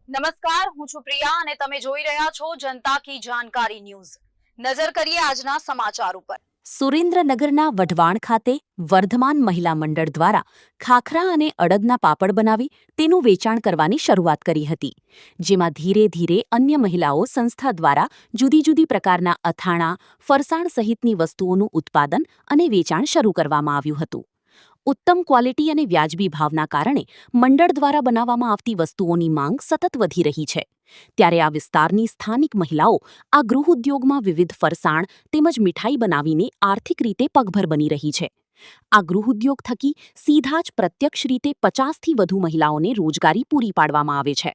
નમસ્કાર, હું છું પ્રિયા અને તમે જોઈ રહ્યા છો જનતા કી જાણકારી ન્યૂઝ। નજર કરીએ આજના સમાચાર ઉપર। સુરેન્દ્રનગરના વઢવાણ ખાતે વર્ધમાન મહિલા મંડળ દ્વારા ખાખરા અને અડદના પાપડ બનાવી તેનું વેચાણ કરવાની શરૂઆત કરી હતી, જેમાં ધીરે ધીરે અન્ય મહિલાઓ સંસ્થા દ્વારા જુદી જુદી પ્રકારના અથાણા, ફરસાણ સહિતની વસ્તુઓનું ઉત્પાદન અને વેચાણ શરૂ કરવામાં આવ્યું હતું। ઉત્તમ ક્વોલિટી અને વ્યાજબી ભાવના કારણે મંડળ દ્વારા બનાવવામાં આવતી વસ્તુઓની માંગ સતત વધી રહી છે। ત્યારે આ વિસ્તારની સ્થાનિક મહિલાઓ આ ગૃહ ઉદ્યોગમાં વિવિધ ફરસાણ તેમજ મીઠાઈ બનાવીને આર્થિક રીતે પગભર બની રહી છે। આ ગૃહ ઉદ્યોગ થકી સીધા જ પ્રત્યક્ષ રીતે 50થી વધુ મહિલાઓને રોજગારી પૂરી પાડવામાં આવે છે।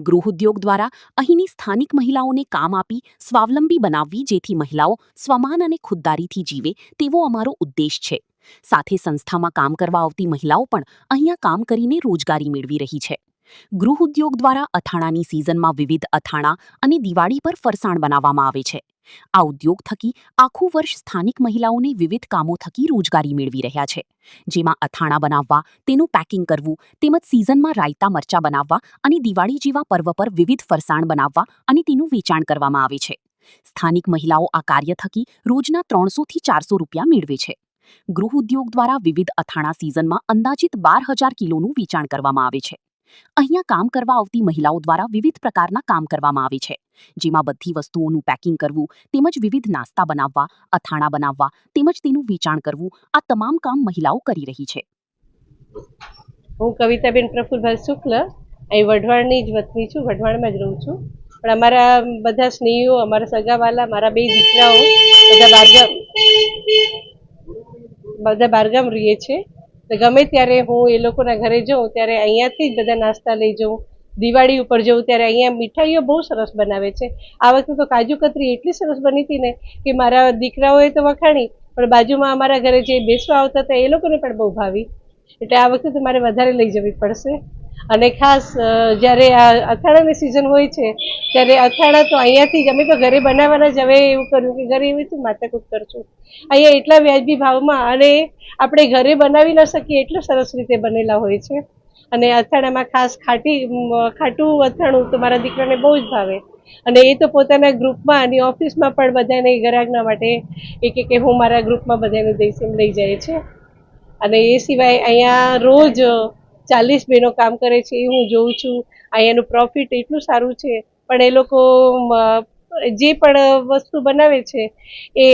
ગૃહ ઉદ્યોગ દ્વારા અહીંની સ્થાનિક મહિલાઓને કામ આપી સ્વાવલંબી બનાવવી, જેથી મહિલાઓ સ્વમાન અને ખુદદારીથી જીવે તેવો અમારો ઉદ્દેશ છે। સાથે સંસ્થામાં કામ કરવા આવતી મહિલાઓ પણ અહીંયા કામ કરીને રોજગારી મેળવી રહી છે। ગૃહ ઉદ્યોગ દ્વારા અથાણાની સિઝનમાં વિવિધ અથાણા અને દિવાળી પર ફરસાણ બનાવવામાં આવે છે। આ ઉદ્યોગ થકી આખું વર્ષ સ્થાનિક મહિલાઓને વિવિધ કામો થકી રોજગારી મેળવી રહ્યા છે, જેમાં અથાણા બનાવવા, તેનું પેકિંગ કરવું, તેમજ સિઝનમાં રાયતા મરચાં બનાવવા અને દિવાળી જેવા પર્વ પર વિવિધ ફરસાણ બનાવવા અને તેનું વેચાણ કરવામાં આવે છે। સ્થાનિક મહિલાઓ આ કાર્ય થકી રોજના 300 થી 400 રૂપિયા મેળવે છે। ગૃહ ઉદ્યોગ દ્વારા વિવિધ અથાણા સિઝનમાં અંદાજિત 12,000 કિલોનું વેચાણ કરવામાં આવે છે। અહીંયા કામ કરવા આવતી મહિલાઓ દ્વારા વિવિધ પ્રકારના કામ કરવામાં આવે છે, જેમાં બધી વસ્તુઓનું પેકિંગ કરવું, તેમજ વિવિધ નાસ્તા બનાવવા, અથાણા બનાવવા, તેમજ તેનું વેચાણ કરવું, આ તમામ કામ મહિલાઓ કરી રહી છે। હું કવિતાબેન પ્રફુલભાઈ શુક્લ અહીં વઢવાણની જ વતની છું, વઢવાણમાં જ રહું છું। પણ અમારા બધા સ્નેહીઓ, અમારા સગાવાલા, મારા 2 દીકરાઓ બધા બારગામ રહીએ છે। તો ગમે ત્યારે હું એ લોકોના ઘરે જાઉં ત્યારે અહીંયાથી જ બધા નાસ્તા લઈ જાઉં। દિવાળી ઉપર જઉં ત્યારે અહીંયા મીઠાઈઓ બહુ સરસ બનાવે છે। આ વખતે તો કાજુ કતરી એટલી સરસ બની હતી ને કે મારા દીકરાઓએ તો વખાણી, પણ બાજુમાં અમારા ઘરે જે બેસવા આવતા હતા એ લોકોને પણ બહુ ભાવી। એટલે આ વખતે મારે વધારે લઈ જવી પડશે। અને ખાસ જ્યારે આ અથાણાની સિઝન હોય છે ત્યારે અથાણા તો અહીંયાથી જ, અમે તો ઘરે બનાવવાના જ હવે એવું કર્યું કે ઘરે એવી શું માથાકૂટ કરશું, અહીંયા એટલા વ્યાજબી ભાવમાં અને આપણે ઘરે બનાવી ન શકીએ એટલું સરસ રીતે બનેલા હોય છે। અને અથાણામાં ખાસ ખાટું અથાણું તો મારા દીકરાને બહુ જ ભાવે, અને એ તો પોતાના ગ્રુપમાં અને ઓફિસમાં પણ બધાને ગ્રાહકના માટે કે હું મારા ગ્રુપમાં બધાને દઈશ એમ લઈ જાય છે। અને એ સિવાય અહીંયા રોજ 40 બહેનો કામ કરે છે એ હું જોઉં છું। અહીંયાનું પ્રોફિટ એટલું સારું છે, પણ એ લોકો જે પણ વસ્તુ બનાવે છે એ